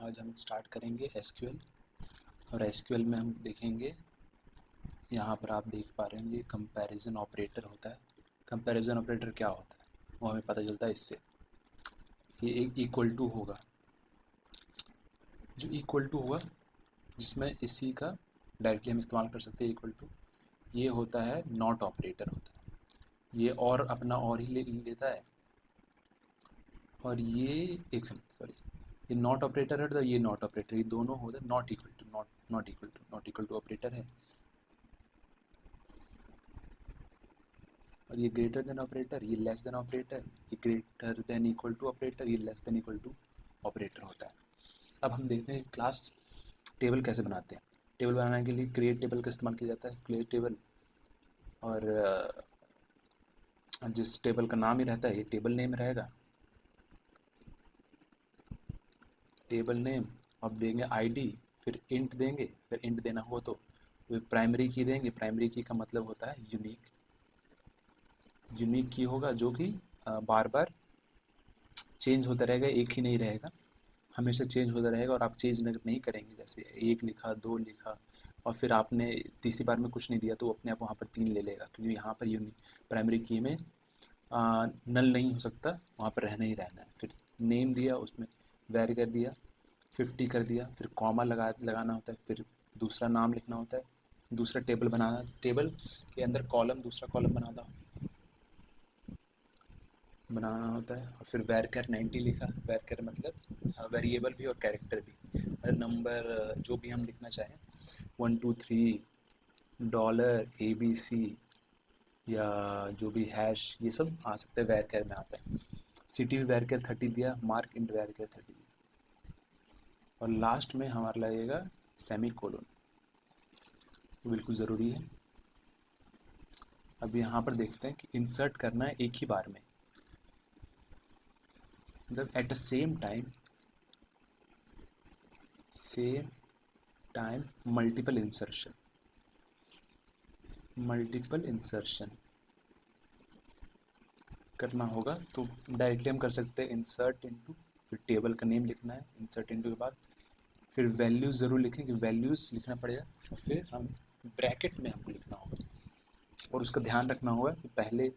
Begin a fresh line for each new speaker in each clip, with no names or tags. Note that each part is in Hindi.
आज हम स्टार्ट करेंगे एसक्यूएल। और एसक्यूएल में हम देखेंगे, यहाँ पर आप देख पा रहे हैं कंपैरिजन ऑपरेटर होता है। कंपैरिजन ऑपरेटर क्या होता है वो हमें पता चलता है इससे। ये एक इक्वल टू होगा, जो इक्वल टू होगा जिसमें इसी का डायरेक्टली हम इस्तेमाल कर सकते हैं। इक्वल टू ये होता है नॉट ऑपरेटर होता है, ये और अपना और ही लेता है। और ये एक सेकंड सॉरी, ये नॉट ऑपरेटर है तो ये नॉट ऑपरेटर, ये दोनों होता है not equal to, not equal to operator है। और ये ग्रेटर देन ऑपरेटर, ये लेस देन ऑपरेटर, ये greater than equal to operator, ये less than equal to operator होता है। अब हम देखते हैं क्लास टेबल कैसे बनाते हैं। टेबल बनाने के लिए क्रिएट टेबल का इस्तेमाल किया जाता है, क्रिएट टेबल। और जिस टेबल का नाम ही रहता है ये टेबल नेम रहेगा, टेबल नेम। अब देंगे आईडी, फिर इंट देंगे, फिर इंट देना हो तो प्राइमरी की देंगे। प्राइमरी की का मतलब होता है यूनिक, यूनिक की होगा जो कि बार बार चेंज होता रहेगा, एक ही नहीं रहेगा, हमेशा चेंज होता रहेगा। और आप चेंज नहीं करेंगे, जैसे एक लिखा, दो लिखा और फिर आपने तीसरी बार में कुछ नहीं दिया तो अपने आप वहाँ पर 3 ले लेगा, क्योंकि यहाँ पर यूनिक प्राइमरी की में नल नहीं हो सकता, वहाँ पर रहना ही रहना है। फिर नेम दिया, उसमें वैर कर दिया, 50 कर दिया, फिर कॉमा लगाना होता है, फिर दूसरा नाम लिखना होता है, दूसरा टेबल बनाना, टेबल के अंदर कॉलम, दूसरा कॉलम बनाना होता है। और फिर वैरकर 90 लिखा, वैरकर मतलब वेरिएबल भी और कैरेक्टर भी, नंबर जो भी हम लिखना चाहें, 1 2 3 डॉलर ABC या जो भी हैश, ये सब आ सकते हैं वैरकर में आता है। सिटी वैरकर 30 दिया, मार्क इंट वैरकर 30 दिया, और लास्ट में हमारा लगेगा सेमी कोलोन, बिल्कुल ज़रूरी है। अब यहाँ पर देखते हैं कि इंसर्ट करना है एक ही बार में, मतलब at the same time multiple insertion करना होगा। तो डायरेक्टली हम कर सकते हैं इंसर्ट इनटू, फिर टेबल का नेम लिखना है, इंसर्ट इनटू के बाद फिर वैल्यूज़ ज़रूर लिखेंगे, वैल्यूज़ लिखना पड़ेगा, और फिर हम ब्रैकेट में हमको लिखना होगा। और उसका ध्यान रखना होगा कि पहले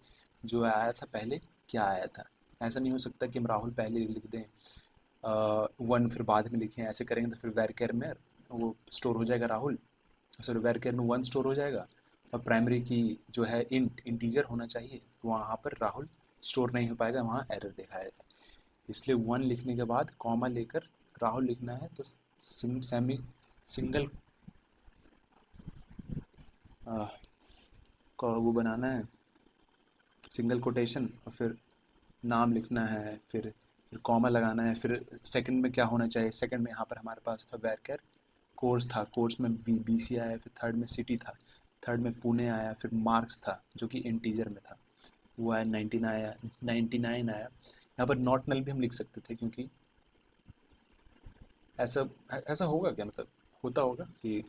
जो आया था, पहले क्या आया था। ऐसा नहीं हो सकता कि हम राहुल पहले लिख दें 1 फिर बाद में लिखें, ऐसे करेंगे तो फिर वैरकेर में वो स्टोर हो जाएगा राहुल, सॉरी वैरकेर में 1 स्टोर हो जाएगा, और प्राइमरी की जो है इंटीजर होना चाहिए, तो वहाँ पर राहुल स्टोर नहीं हो पाएगा, वहाँ एरर दिखाएगा। इसलिए 1 लिखने के बाद कॉमा लेकर राहुल लिखना है, तो सिंगल वो बनाना है, सिंगल कोटेशन, और फिर नाम लिखना है, फिर कॉमा लगाना है। फिर सेकंड में क्या होना चाहिए, सेकंड में यहाँ पर हमारे पास था वैरकर कोर्स था, कोर्स में BC आया, फिर थर्ड में सिटी था, थर्ड में पुणे आया, फिर मार्क्स था जो कि इंटीजर में था, वो आया 99 आया। यहाँ पर नॉट नल भी हम लिख सकते थे, क्योंकि ऐसा ऐसा होगा क्या, मतलब होता होगा कि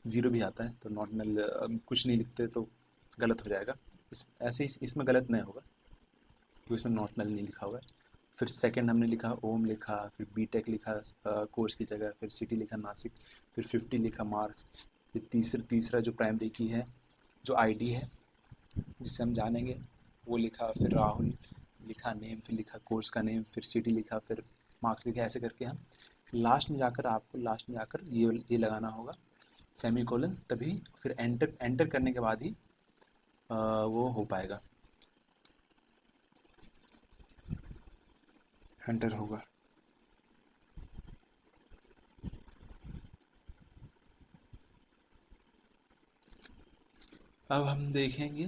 0 भी आता है तो नॉट नल कुछ नहीं लिखते तो गलत हो जाएगा। ऐसे इसमें गलत नहीं होगा क्योंकि इसमें नॉट नल नहीं लिखा हुआ है। फिर सेकंड हमने लिखा ओम लिखा, फिर बीटेक लिखा कोर्स की जगह, फिर सिटी लिखा नासिक, फिर 50 लिखा मार्क्स, फिर तीसरा जो प्राइमरी की है, जो आईडी है जिसे हम जानेंगे, वो लिखा, फिर राहुल लिखा नेम, फिर लिखा कोर्स का नेम, फिर सिटी लिखा, फिर मार्क्स लिखा। ऐसे करके हम लास्ट में जाकर ये लगाना होगा सेमी कोलन, तभी फिर एंटर करने के बाद ही वो हो पाएगा, एंटर होगा। अब हम देखेंगे,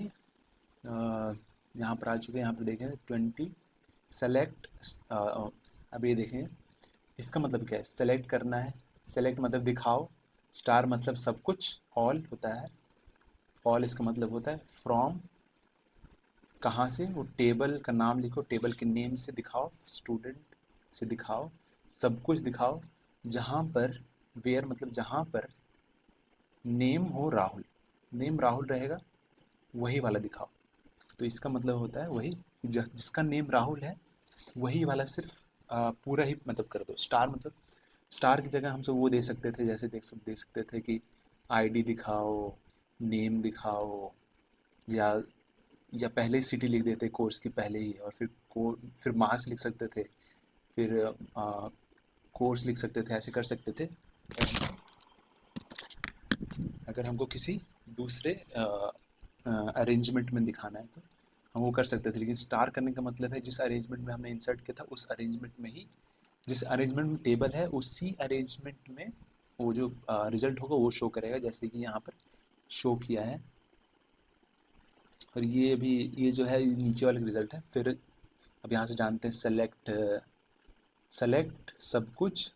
यहाँ पर आ चुके हैं, यहाँ पर देखें 20 सेलेक्ट। अब ये देखें इसका मतलब क्या है, सेलेक्ट करना है, सेलेक्ट मतलब दिखाओ, स्टार मतलब सब कुछ, ऑल होता है, ऑल इसका मतलब होता है फ्रॉम, कहाँ से, वो टेबल का नाम लिखो, टेबल के नेम से दिखाओ, स्टूडेंट से दिखाओ, सब कुछ दिखाओ, जहाँ पर वेयर मतलब जहाँ पर नेम हो राहुल, नेम राहुल रहेगा वही वाला दिखाओ। तो इसका मतलब होता है वही जिसका नेम राहुल है वही वाला सिर्फ पूरा ही मतलब कर दो। स्टार मतलब स्टार की जगह हमसे वो दे सकते थे, जैसे दे सकते थे कि आईडी दिखाओ, नेम दिखाओ, या पहले ही सिटी लिख देते कोर्स की पहले ही, और फिर मार्क्स लिख सकते थे, फिर कोर्स लिख सकते थे, ऐसे कर सकते थे। अगर हमको किसी दूसरे अरेंजमेंट में दिखाना है तो हम वो कर सकते थे, लेकिन स्टार करने का मतलब है जिस अरेंजमेंट में हमने इंसर्ट किया था उस अरेंजमेंट में ही, जिस अरेंजमेंट में टेबल है उसी अरेंजमेंट में वो जो रिजल्ट होगा वो शो करेगा, जैसे कि यहाँ पर शो किया है। और ये जो है नीचे वाला रिजल्ट है। फिर अब यहाँ से जानते हैं सेलेक्ट सब कुछ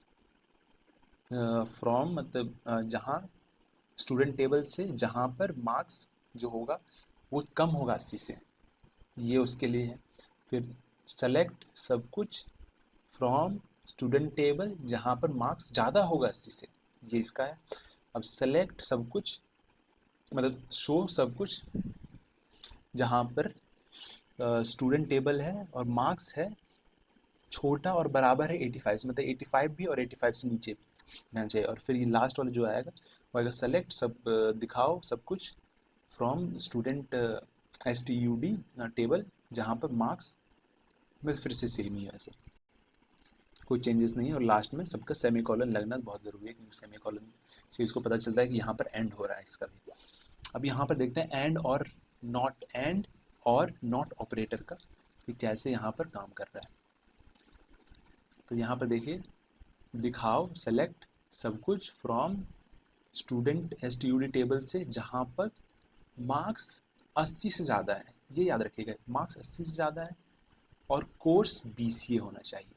फ्रॉम, मतलब जहाँ स्टूडेंट टेबल से जहाँ पर मार्क्स जो होगा वो कम होगा 80 से, ये उसके लिए है। फिर सेलेक्ट सब कुछ फ्रॉम स्टूडेंट टेबल जहाँ पर मार्क्स ज़्यादा होगा 80 से, ये इसका है। अब सेलेक्ट सब कुछ मतलब शो सब कुछ जहाँ पर स्टूडेंट टेबल है और मार्क्स है छोटा और बराबर है 85 से, मतलब 85 भी और 85 से नीचे भी रहना चाहिए। और फिर ये लास्ट वाला जो आएगा वो आएगा सेलेक्ट सब दिखाओ सब कुछ फ्रॉम स्टूडेंट STUD टेबल जहाँ पर मार्क्स में फिर से सेम ही है, ऐसे कोई चेंजेस नहीं है। और लास्ट में सबका सेमी कॉलन लगना बहुत ज़रूरी है, क्योंकि सेमी कॉलन से इसको पता चलता है कि यहाँ पर एंड हो रहा है इसका भी। अब यहाँ पर देखते हैं एंड और नॉट ऑपरेटर का कि कैसे यहाँ पर काम कर रहा है। तो यहाँ पर देखिए, दिखाओ सेलेक्ट सब कुछ फ्रॉम स्टूडेंट STUD टेबल से जहाँ पर मार्क्स 80 से ज़्यादा है, ये याद रखिएगा, मार्क्स 80 से ज़्यादा है और कोर्स BCA होना चाहिए,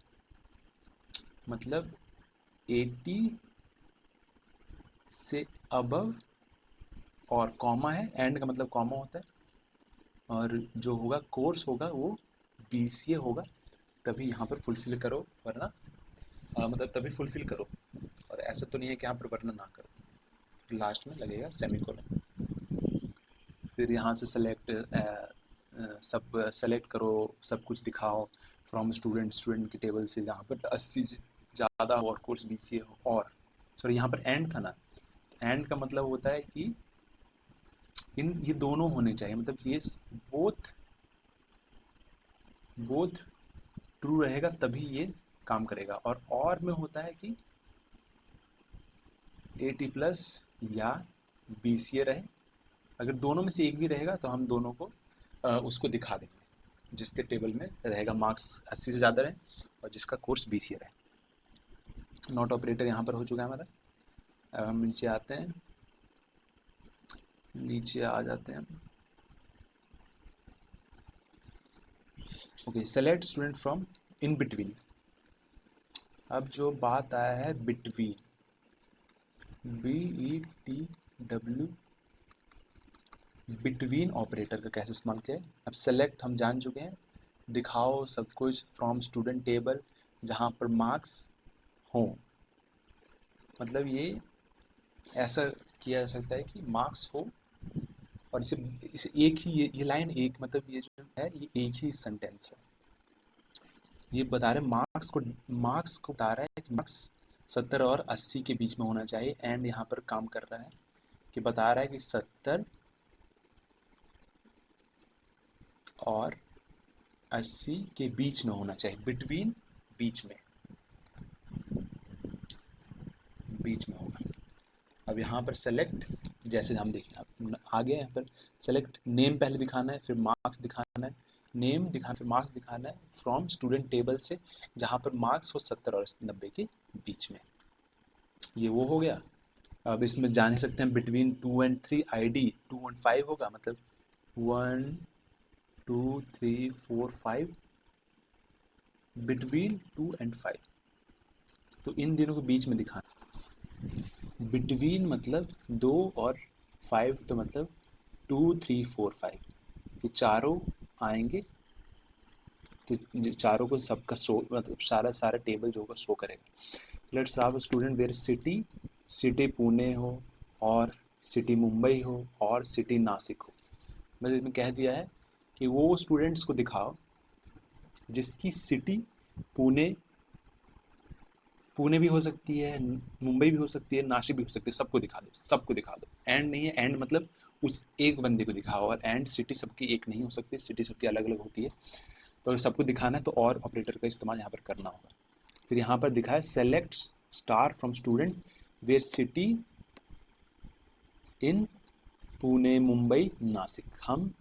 मतलब 80 से अबव, और कॉमा है, एंड का मतलब कॉमा होता है, और जो होगा कोर्स होगा वो BCA होगा, तभी यहाँ पर फुलफिल करो, वरना मतलब तभी फुलफिल करो। और ऐसा तो नहीं है कि यहाँ पर वरना ना करो, लास्ट में लगेगा सेमीकोलन। फिर यहाँ से सेलेक्ट करो सब कुछ दिखाओ फ्रॉम स्टूडेंट की टेबल से जहाँ पर 80 से ज़्यादा हो और कोर्स BCA हो, और सॉरी यहाँ पर एंड था ना, एंड का मतलब होता है कि ये दोनों होने चाहिए, मतलब ये बोथ ट्रू रहेगा तभी ये काम करेगा। और में होता है कि 80+ या BCA रहे, अगर दोनों में से एक भी रहेगा तो हम दोनों को उसको दिखा देंगे, जिसके टेबल में रहेगा मार्क्स 80 से ज़्यादा रहे और जिसका कोर्स BCA रहे। नॉट ऑपरेटर यहाँ पर हो चुका है हमारा। अब हम नीचे आते हैं, नीचे आ जाते हैं। Okay, select student from in between. अब जो बात आया है बिटवीन, BETW, बिटवीन ऑपरेटर का कैसे इस्तेमाल किया है। अब सेलेक्ट हम जान चुके हैं, दिखाओ सब कुछ फ्रॉम स्टूडेंट टेबल जहाँ पर मार्क्स हों, मतलब ये ऐसा किया जा सकता है कि मार्क्स हो, और इसे एक ही ये लाइन एक, मतलब ये जो है ये एक ही सेंटेंस है, ये बता रहे मार्क्स को बता रहा है कि मार्क्स 70 और 80 के बीच में होना चाहिए। एंड यहाँ पर काम कर रहा है कि बता रहा है कि 70 और 80 के बीच में होना चाहिए, बिटवीन, बीच में होगा। अब यहाँ पर सेलेक्ट, जैसे हम देखें अब आगे यहाँ पर सेलेक्ट नेम पहले दिखाना है, फिर मार्क्स दिखाना है, नेम दिखाना फिर मार्क्स दिखाना है फ्रॉम स्टूडेंट टेबल से जहाँ पर मार्क्स हो 70 और 90 के बीच में, ये वो हो गया। अब इसमें जान सकते हैं बिटवीन 2 और 3 ID 2 और 5 होगा, मतलब 1 2 3 4 5, बिटवीन 2 और 5, तो इन दिनों के बीच में दिखाना। बिटवीन मतलब 2 और 5, तो मतलब 2 3 4 5, ये चारों आएंगे, तो चारों को सबका शो, मतलब सारा टेबल जो होगा शो करेगा। Let's have a student where city Pune हो, और सिटी मुंबई हो, और सिटी नासिक हो। मतलब इसमें कह दिया है कि वो स्टूडेंट्स को दिखाओ जिसकी सिटी पुणे पुणे भी हो सकती है, मुंबई भी हो सकती है, नासिक भी हो सकती है, सबको दिखा दो, सबको दिखा दो। एंड नहीं है, एंड मतलब उस एक बंदे को दिखाओ, और एंड सिटी सबकी एक नहीं हो सकती, सिटी सबकी अलग अलग होती है। तो अगर सबको दिखाना है तो और ऑपरेटर का इस्तेमाल यहाँ पर करना होगा। फिर यहाँ पर दिखा है select star from student where city in Pune Mumbai Nashik. हम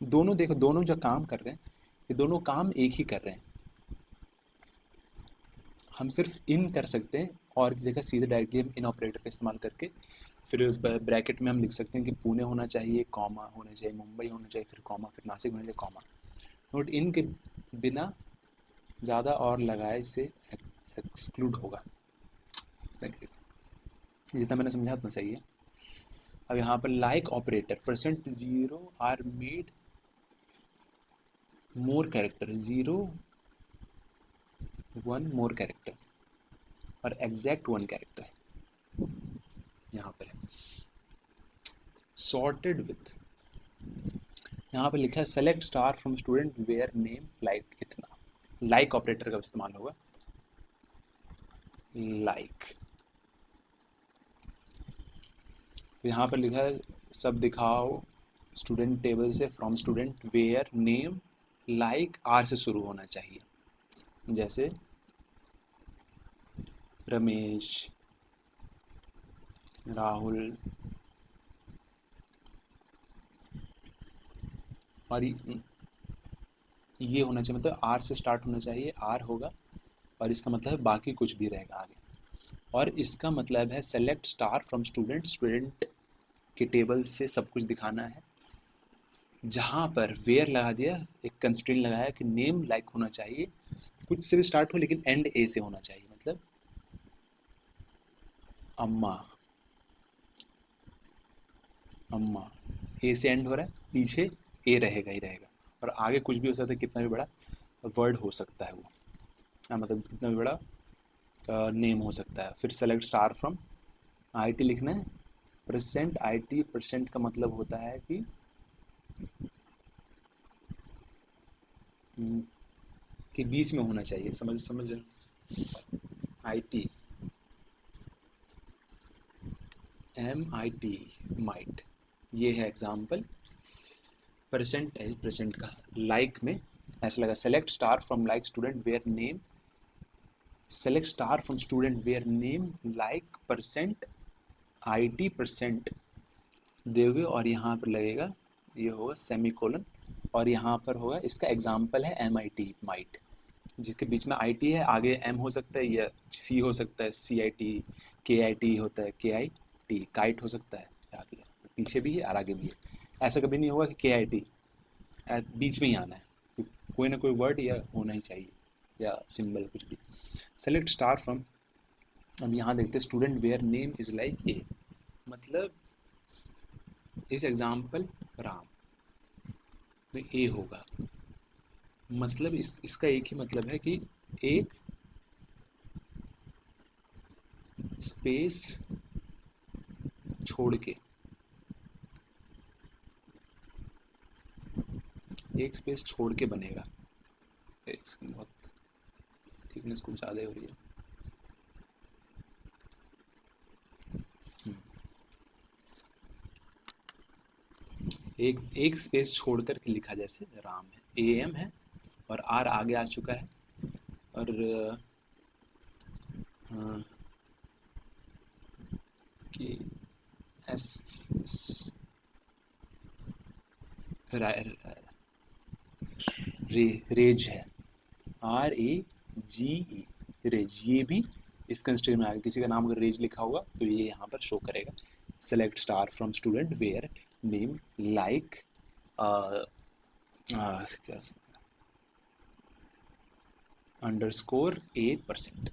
दोनों देखो, दोनों जो काम कर रहे हैं ये दोनों काम एक ही कर रहे हैं। हम सिर्फ इन कर सकते हैं, और की जगह सीधे डायरेक्टली हम इन ऑपरेटर का इस्तेमाल करके फिर ब्रैकेट में हम लिख सकते हैं कि पुणे होना चाहिए, कॉमा होना चाहिए, मुंबई होना चाहिए, फिर कॉमा, फिर नासिक होना चाहिए, कॉमा। नोट इन के बिना ज़्यादा और लगाए इससे एक्सक्लूड होगा। जितना मैंने समझा उतना सही है। अब यहाँ पर like operator %0 are made more character, 0 1 more character, और एग्जैक्ट 1 कैरेक्टर है यहाँ पर है। सॉर्टेड विथ, यहाँ पर लिखा है select star from student where name like इतना। लाइक ऑपरेटर का इस्तेमाल होगा, लाइक। यहाँ पर लिखा है सब दिखाओ स्टूडेंट टेबल से from student where name like R से शुरू होना चाहिए, जैसे रमेश, राहुल, और ये होना चाहिए, मतलब आर से स्टार्ट होना चाहिए, आर होगा, और इसका मतलब है बाकी कुछ भी रहेगा आगे। और इसका मतलब है select star from student, student के टेबल से सब कुछ दिखाना है। जहाँ पर वेयर लगा दिया, एक कंस्ट्रेंट लगाया कि नेम लाइक होना चाहिए, कुछ से भी स्टार्ट हो लेकिन एंड ए से होना चाहिए, मतलब अम्मा, अम्मा ए से एंड हो रहा है, पीछे ए रहेगा ही रहेगा, और आगे कुछ भी हो सकता है, कितना भी बड़ा वर्ड हो सकता है वो, मतलब कितना भी बड़ा नेम हो सकता है। फिर सेलेक्ट स्टार फ्रॉम आईटी लिखना है, परसेंट आईटी, परसेंट का मतलब होता है कि के बीच में होना चाहिए, समझ आईटी, MIT माइट, ये है एग्जाम्पल। परसेंट है परसेंट का, लाइक में ऐसा लगा select star from like student where name, select star from student where name like percent IT percent दोगे, और यहाँ पर लगेगा, ये होगा सेमीकोलन, और यहाँ पर होगा इसका एग्जाम्पल है MIT माइट, जिसके बीच में IT है, आगे M हो सकता है या C हो सकता है, CIT, KIT होता है, KIT काइट हो सकता है, आगे पीछे भी है और आगे भी है। ऐसा कभी नहीं होगा कि KIT, बीच में ही आना है, कोई ना कोई वर्ड या होना ही चाहिए, या सिंबल कुछ भी। सेलेक्ट स्टार फ्रॉम, अब यहाँ देखते हैं student where name is like A, मतलब इस एग्जाम्पल राम में ए होगा, मतलब इसका एक ही मतलब है कि एक स्पेस छोड़ के, एक स्पेस छोड़ के बनेगा। बहुत थिकनेस कुछ ज़्यादा हो रही है। एक स्पेस छोड़कर के लिखा, जैसे राम है, AM है, और R आगे आ चुका है, और कि एस रेज है, RAGE, रेज, ये भी इस कंस्ट्रेंट में आएगा। किसी का नाम अगर रेज लिखा होगा तो ये यहाँ पर शो करेगा। Select star from student where name like underscore A%।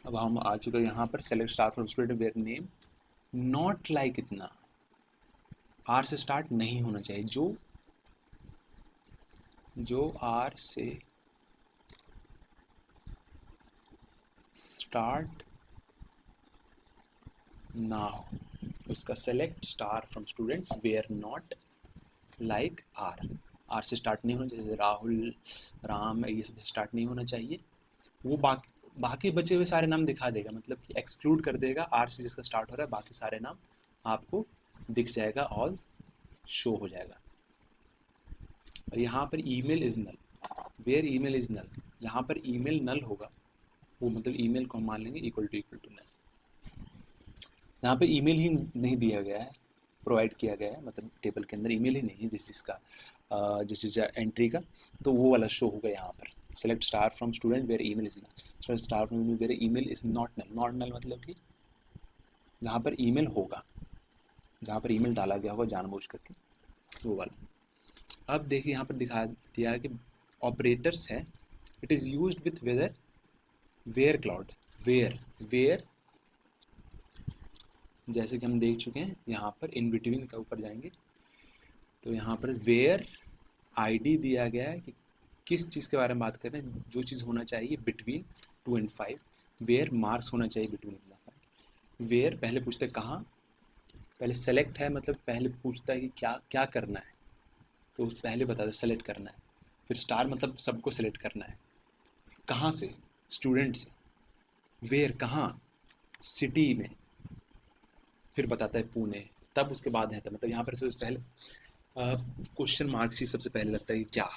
अब हम आ चुके हैं यहाँ पर, select star from student where name not like इतना, R से स्टार्ट नहीं होना चाहिए, जो R से स्टार्ट ना हो उसका select star from student where not like R से स्टार्ट नहीं होना चाहिए, राहुल, राम, ये सब स्टार्ट नहीं होना चाहिए। वो बाकी बचे हुए सारे नाम दिखा देगा, मतलब कि एक्सक्लूड कर देगा आर से जिसका स्टार्ट हो रहा है, बाकी सारे नाम आपको दिख जाएगा, ऑल शो हो जाएगा। और यहाँ पर email is null, where email is null, जहाँ पर ईमेल नल होगा वो मतलब ईमेल को हम मान लेंगे इक्वल टू नल। यहाँ पे ईमेल ही नहीं दिया गया है, प्रोवाइड किया गया है, मतलब टेबल के अंदर ईमेल ही नहीं है जिस चीज़ एंट्री का, तो वो वाला शो होगा यहाँ पर। Select star from student where email is null, star from where email is not null. Not null मतलब कि जहाँ पर ईमेल होगा, जहाँ पर ईमेल डाला गया होगा जानबूझ करके, वो वाला। अब देखिए यहाँ पर दिखा दिया है कि ऑपरेटर्स है, it is used with whether where cloud, where जैसे कि हम देख चुके हैं यहाँ पर इन बिटवीन का ऊपर जाएंगे तो यहाँ पर वेयर आईडी दिया गया है कि किस चीज़ के बारे में बात कर रहे हैं, जो चीज़ होना चाहिए बिटवीन 2 and 5, वेयर मार्क्स होना चाहिए बिटवीन 2 and 5। वेयर पहले पूछते हैं कहाँ, पहले सेलेक्ट है मतलब पहले पूछता है कि क्या क्या करना है, तो पहले बता दे सेलेक्ट करना है। फिर स्टार मतलब सबको सेलेक्ट करना है, कहाँ से, स्टूडेंट से। वेयर कहाँ, सिटी में, फिर बताता है पुणे, तब उसके बाद है, तब मतलब यहाँ पर से पहले क्वेश्चन मार्क्स ही सबसे पहले लगता है कि क्या,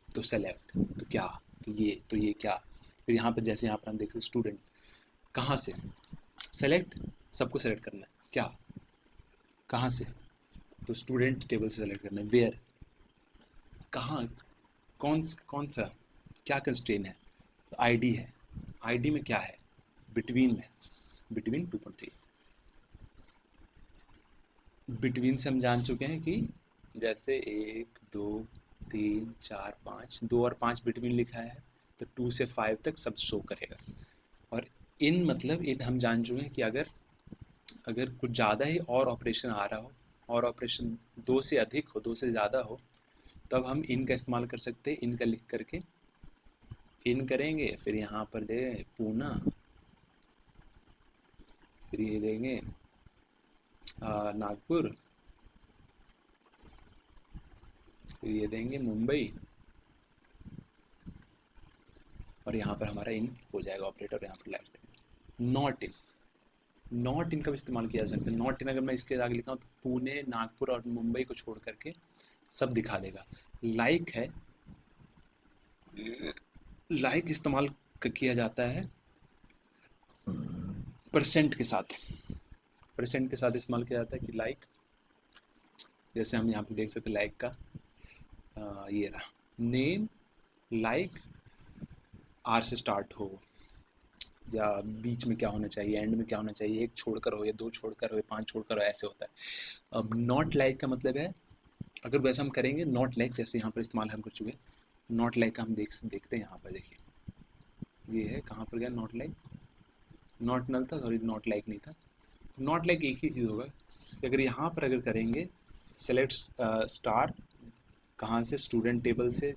तो सेलेक्ट, तो क्या, तो ये क्या। फिर यहाँ पर जैसे यहाँ पर हम देख सकते स्टूडेंट, कहाँ से, सेलेक्ट, सबको सेलेक्ट करना है, क्या, कहाँ से, तो स्टूडेंट टेबल से सेलेक्ट करना है। वेयर कहाँ, कौन सा, क्या कंस्ट्रेन है, तो आईडी है, आईडी में क्या है, बिटवीन में, बिटवीन 2.3। बिटवीन से हम जान चुके हैं कि जैसे 1 2 3 4 5, 2 और 5 बिटवीन लिखा है तो 2 से 5 तक सब शो करेगा। और इन मतलब इन हम जान चुके हैं कि अगर कुछ ज़्यादा ही और ऑपरेशन आ रहा हो, और ऑपरेशन 2 से अधिक हो, 2 से ज़्यादा हो, तब हम इन का इस्तेमाल कर सकते हैं। इनका लिख करके इन करेंगे, फिर यहाँ पर दे पूना, फिर ये देंगे नागपुर, फिर ये देंगे मुंबई, और यहाँ पर हमारा इन हो जाएगा ऑपरेटर, यहाँ पर लाइट। नॉट इन का भी इस्तेमाल किया जा सकता है। नॉट इन अगर मैं इसके आगे लिखा हूँ तो पुणे, नागपुर और मुंबई को छोड़ करके सब दिखा देगा। लाइक है, लाइक इस्तेमाल किया जाता है परसेंट के साथ, परसेंट के साथ इस्तेमाल किया जाता है कि लाइक, जैसे हम यहाँ पे देख सकते हैं लाइक का ये रहा नेम, लाइक आर से स्टार्ट हो, या बीच में क्या होना चाहिए, एंड में क्या होना चाहिए, 1 छोड़कर हो या 2 छोड़कर हो या 5 छोड़कर हो, ऐसे होता है। अब नॉट लाइक का मतलब है, अगर वैसा हम करेंगे नॉट लाइक जैसे यहाँ पर इस्तेमाल हम कर चुके हैं, नॉट लाइक का हम देखते हैं यहाँ पर, देखिए ये है, कहाँ पर गया नॉट लाइक, नॉट नल था, सॉरी नॉट लाइक नहीं था। नॉट लाइक एक ही चीज़ होगा कि अगर यहाँ पर अगर करेंगे सेलेक्ट स्टार, कहाँ से, स्टूडेंट टेबल से,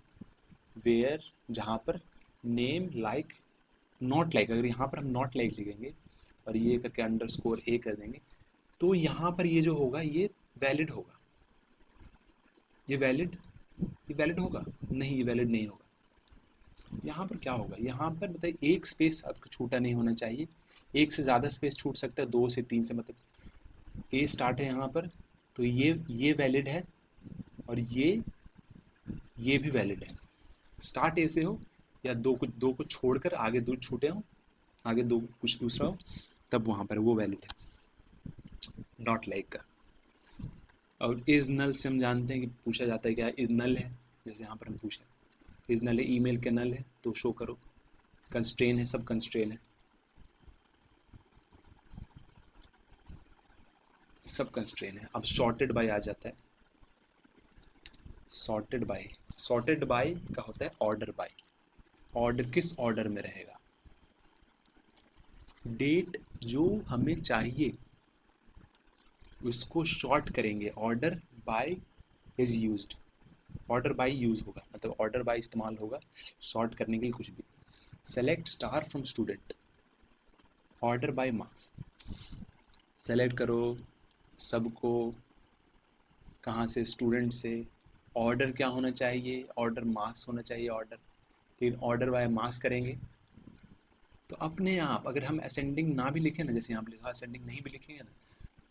वेयर जहाँ पर नेम, लाइक, नॉट लाइक, अगर यहाँ पर हम नॉट लाइक लिखेंगे और ये करके अंडरस्कोर ए कर देंगे, तो यहाँ पर ये जो होगा ये वैलिड होगा, ये वैलिड होगा नहीं, ये वैलिड नहीं होगा। यहाँ पर क्या होगा, यहाँ पर बताइए एक स्पेस आपका छूटा नहीं होना चाहिए, एक से ज़्यादा स्पेस छूट सकता है, 2 से 3 से, मतलब ए स्टार्ट है यहाँ पर, तो ये वैलिड है और ये भी वैलिड है। स्टार्ट ए से हो या दो को छोड़कर आगे 2 छूटे हों, आगे 2 कुछ दूसरा हो, तब वहाँ पर वो वैलिड है नॉट लाइक का। और इज नल से हम जानते हैं कि पूछा जाता है क्या इज नल है, जैसे यहाँ पर हम पूछा इज नल है, ईमेल के नल है तो शो करो, कंस्ट्रेन है, सब कंस्ट्रेन है, सब कंस्ट्रेन है। अब सॉर्टेड बाय आ जाता है, सॉर्टेड बाय का होता है ऑर्डर बाय, ऑर्डर किस ऑर्डर में रहेगा, डेट जो हमें चाहिए उसको शॉर्ट करेंगे, order by is used, order by use होगा, मतलब ऑर्डर बाय इस्तेमाल होगा शॉर्ट करने के लिए कुछ भी। Select star from student, order by marks, select करो सबको, कहाँ से, स्टूडेंट से, ऑर्डर क्या होना चाहिए, ऑर्डर मार्क्स होना चाहिए, ऑर्डर, फिर ऑर्डर बाय मार्क्स करेंगे, तो अपने आप अगर हम असेंडिंग ना भी लिखें ना, जैसे यहाँ पे लिखा असेंडिंग नहीं भी लिखेंगे ना,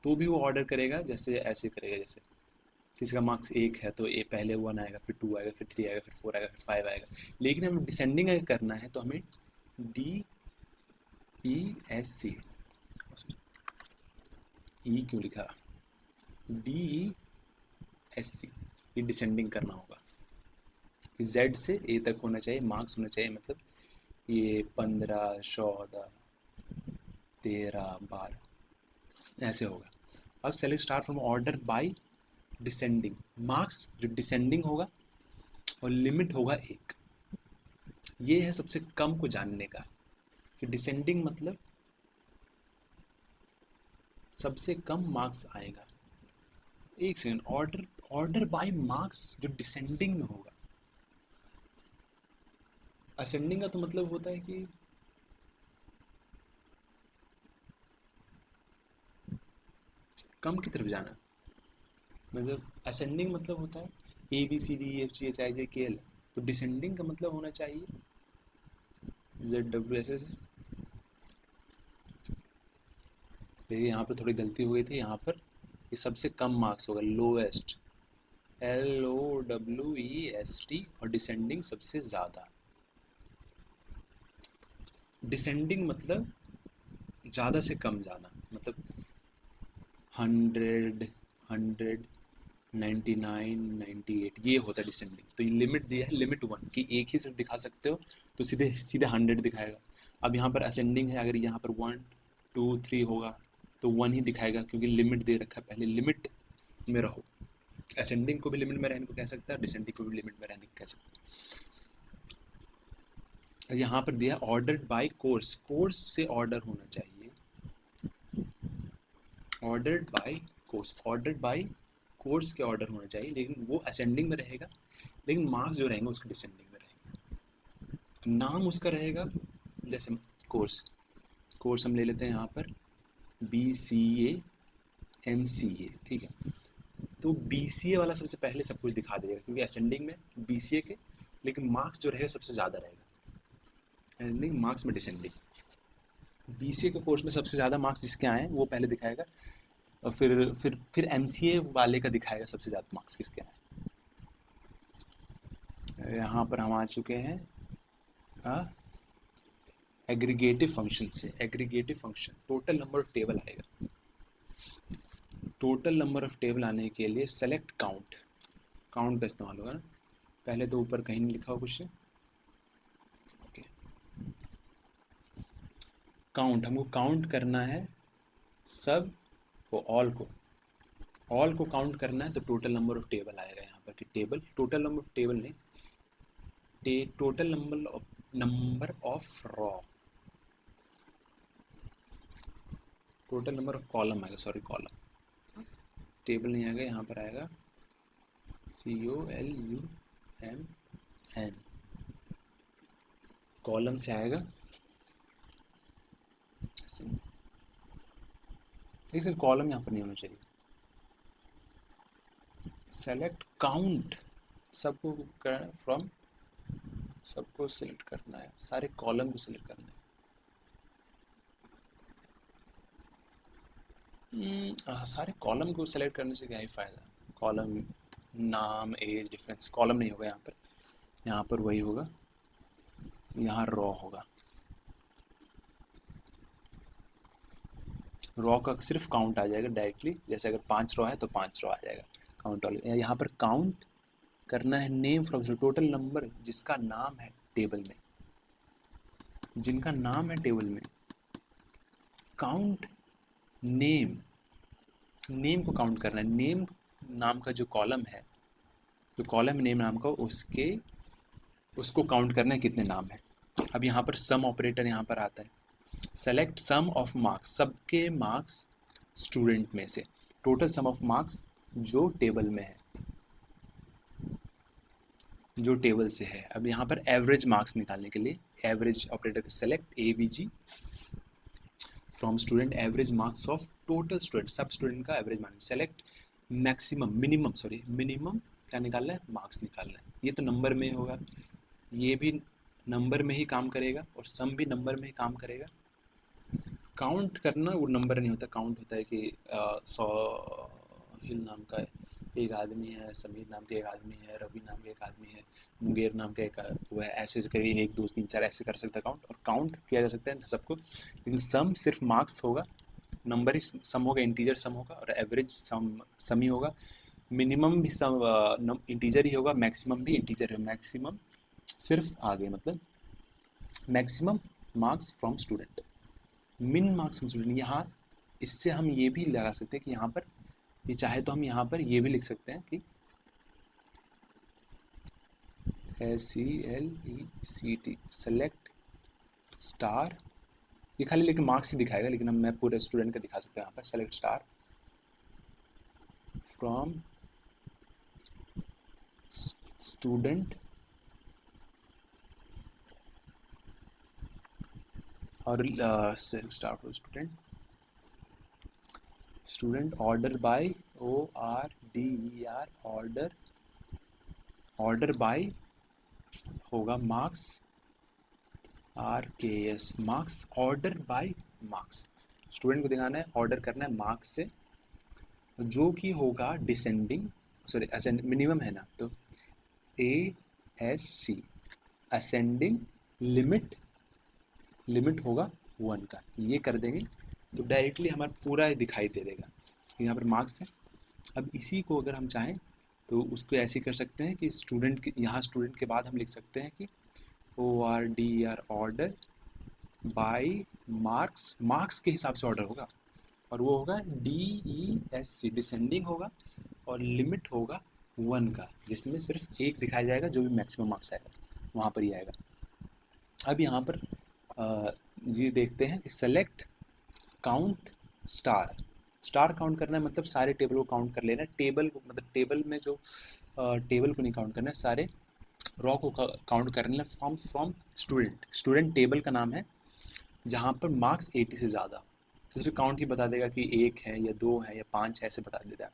तो भी वो ऑर्डर करेगा, जैसे ऐसे करेगा, जैसे किसी का मार्क्स 1 है तो ए पहले 1 आएगा, फिर 2 आएगा, फिर 3 आएगा, फिर 4 आएगा, फिर 5 आएगा। लेकिन हमें डिसेंडिंग अगर करना है तो हमें डी ई एस सी, ई क्यों लिखा, डी ई एस सी, ये डिसेंडिंग करना होगा। जेड से ए तक होना चाहिए, मार्क्स होना चाहिए, मतलब ये 15, 14, 13, 12 ऐसे होगा। अब select star from order by descending, marks जो डिसेंडिंग होगा और लिमिट होगा 1। ये है सबसे कम को जानने का कि डिसेंडिंग मतलब सबसे कम मार्क्स आएगा। एक सेकेंड, ऑर्डर बाय मार्क्स जो डिसेंडिंग में होगा, असेंडिंग का तो मतलब होता है कि कम की तरफ जाना, मतलब असेंडिंग मतलब होता है A B C D F G H I J K L, तो डिसेंडिंग का मतलब होना चाहिए जेड डब्ल्यू एस एस। देखिए यहाँ पर थोड़ी गलती हो गई थी, यहाँ पर ये सबसे कम मार्क्स होगा, लोएस्ट, LOWEST, और डिसेंडिंग सबसे ज़्यादा। डिसेंडिंग मतलब ज़्यादा से कम जाना, मतलब 100, 100, 99, 98, ये होता है डिसेंडिंग। तो ये लिमिट दिया है, लिमिट 1 कि एक ही सिर्फ दिखा सकते हो, तो सीधे सीधे 100 दिखाएगा। अब यहाँ पर असेंडिंग है, अगर यहाँ पर 1, 2, 3 होगा तो 1 ही दिखाएगा, क्योंकि लिमिट दे रखा है, पहले लिमिट में रहो। असेंडिंग को भी लिमिट में रहने को कह सकता है, डिसेंडिंग को भी लिमिट में रहने को कह सकता है। यहाँ पर दिया ऑर्डर्ड बाय कोर्स, कोर्स से ऑर्डर होना चाहिए, ordered bye course, ordered bye course के ऑर्डर होना चाहिए, लेकिन वो असेंडिंग में रहेगा, लेकिन मार्क्स जो रहेंगे उसके डिसेंडिंग में रहेंगे। नाम उसका रहेगा, जैसे कोर्स, कोर्स हम ले लेते हैं यहाँ पर BCA MCA, ठीक है। तो BCA वाला सबसे पहले सब कुछ दिखा देगा, क्योंकि असेंडिंग में BCA के, लेकिन मार्क्स जो रहेगा सबसे ज़्यादा रहेगा, असेंडिंग मार्क्स में डिसेंडिंग। BCA के कोर्स में सबसे ज़्यादा मार्क्स जिसके आए हैं वो पहले दिखाएगा, और फिर MCA वाले का दिखाएगा सबसे ज़्यादा मार्क्स किसके आए। यहाँ पर हम आ चुके हैं एग्रीगेटिव फंक्शन से। Aggregative function total number of table आएगा, टोटल नंबर ऑफ टेबल आने के लिए सेलेक्ट काउंट, काउंट का इस्तेमाल होगा ना। पहले तो ऊपर कहीं नहीं लिखा हो कुछ, ओके। काउंट, हमको काउंट करना है सब को, ऑल को काउंट करना है, तो टोटल नंबर ऑफ टेबल आएगा यहाँ पर, कि table, total number of table नहीं, total number of row, total number of column आएगा, सॉरी कॉलम, टेबल नहीं आएगा, यहाँ पर आएगा COLUMN, कॉलम से आएगा। लेकिन कॉलम यहाँ पर नहीं होना चाहिए। सेलेक्ट काउंट, सबको फ्रॉम, सबको सिलेक्ट करना है, सारे कॉलम को सिलेक्ट करना है। सारे कॉलम को सिलेक्ट करने से क्या ही फ़ायदा, कॉलम नाम एज डिफरेंस, कॉलम नहीं होगा यहाँ पर वही होगा, यहाँ रॉ होगा, रॉ का सिर्फ काउंट आ जाएगा डायरेक्टली, जैसे अगर 5 रॉ है तो 5 रॉ आ जाएगा काउंट वाले। यहाँ पर काउंट करना है नेम फ्रॉम, टोटल नंबर जिसका नाम है टेबल में, जिनका नाम है टेबल में, काउंट नेम, नेम को काउंट करना है, नेम नाम का जो कॉलम है, जो कॉलम नेम नाम का, उसको काउंट करना है कितने नाम है। अब यहाँ पर सम ऑपरेटर यहाँ पर आता है, सेलेक्ट सम ऑफ मार्क्स, सबके मार्क्स स्टूडेंट में से, टोटल सम ऑफ मार्क्स जो टेबल में है, जो टेबल से है। अब यहाँ पर एवरेज मार्क्स निकालने के लिए average operator select AVG from student, average marks of total student, सब स्टूडेंट का average marks. Select maximum, minimum क्या निकालना है, मार्क्स निकालना है। ये तो नंबर में होगा, ये भी नंबर में ही काम करेगा और सम भी नंबर में ही काम करेगा। काउंट करना वो नंबर नहीं होता, काउंट होता है कि सोहिल नाम का एक आदमी है, समीर नाम के एक आदमी है, रवि नाम के एक आदमी है, मुंगेर नाम का एक वो है, ऐसे ऐसे करिए 1 2 3 4 ऐसे कर सकता है काउंट, और काउंट किया जा सकता है सबको। लेकिन सम सिर्फ मार्क्स होगा, नंबर ही सम होगा, इंटीजर सम होगा, और एवरेज सम ही होगा। मिनिमम भी सम इंटीजर ही होगा, मैक्सिमम भी इंटीजर है। मैक्सिमम सिर्फ आगे मतलब मैक्सिमम मार्क्स फ्रॉम स्टूडेंट, मिन मार्क्स फ्रॉम स्टूडेंट। यहाँ इससे हम ये भी लगा सकते हैं कि यहाँ पर ये चाहे तो हम यहाँ पर ये भी लिख सकते हैं कि SELECT सेलेक्ट स्टार, ये खाली लेकिन मार्क्स ही दिखाएगा, लेकिन हम मैं पूरे स्टूडेंट का दिखा सकते हैं यहाँ पर, सेलेक्ट स्टार फ्रॉम स्टूडेंट और select star from student order by ORDER order by होगा marks RKS marks, order by marks. Student को दिखाना है, ऑर्डर करना है मार्क्स से, जो कि होगा डिसेंडिंग, सॉरी असेंड, मिनिमम है ना, तो ASC असेंडिंग लिमिट होगा 1 का, ये कर देंगे तो डायरेक्टली हमारा पूरा दिखाई दे देगा। यहाँ पर मार्क्स है। अब इसी को अगर हम चाहें तो उसको ऐसे कर सकते हैं कि स्टूडेंट के यहाँ स्टूडेंट के बाद हम लिख सकते हैं कि ORDER order by marks, marks के हिसाब से ऑर्डर होगा, और वो होगा DESC डिसेंडिंग होगा, और लिमिट होगा 1 का, जिसमें सिर्फ एक दिखाया जाएगा, जो भी मैक्सिमम मार्क्स आएगा वहाँ पर ही आएगा। अब यहाँ पर ये देखते हैं कि select count star, star count करना है मतलब सारे टेबल को काउंट कर लेना है, टेबल को मतलब टेबल में जो टेबल को नहीं काउंट करना है, सारे रॉ को काउंट करना है फ्रॉम स्टूडेंट टेबल का नाम है जहाँ पर मार्क्स 80 से ज़्यादा, तो उसमें काउंट ही बता देगा कि 1 है या 2 है या 5 है, ऐसे बता देता है।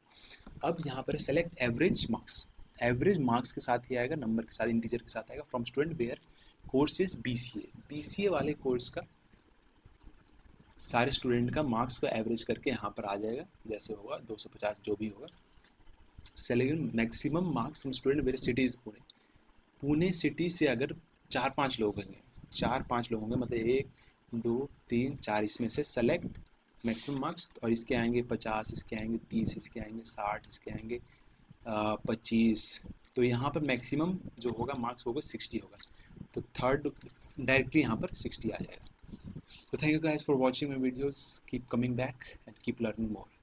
अब यहाँ पर select average marks, average marks के साथ ही आएगा, नंबर के साथ, इंटीजर के साथ आएगा, from student where course is BCA वाले कोर्स का सारे स्टूडेंट का मार्क्स को एवरेज करके यहाँ पर आ जाएगा, जैसे होगा 250 जो भी होगा। Select maximum marks from student where city is Pune city से अगर 4-5 लोग होंगे, 4-5 लोग होंगे मतलब 1 2 3 4, इसमें से सेलेक्ट मैक्सिमम मार्क्स, और इसके आएंगे 50, इसके आएंगे 30, इसके आएंगे 60, इसके आएंगे 25, तो यहाँ पर मैक्सिमम जो होगा मार्क्स होगा 60 होगा, तो थर्ड डायरेक्टली यहाँ पर 60 आ जाएगा। तो thank you guys for watching my videos, keep coming back and keep learning more.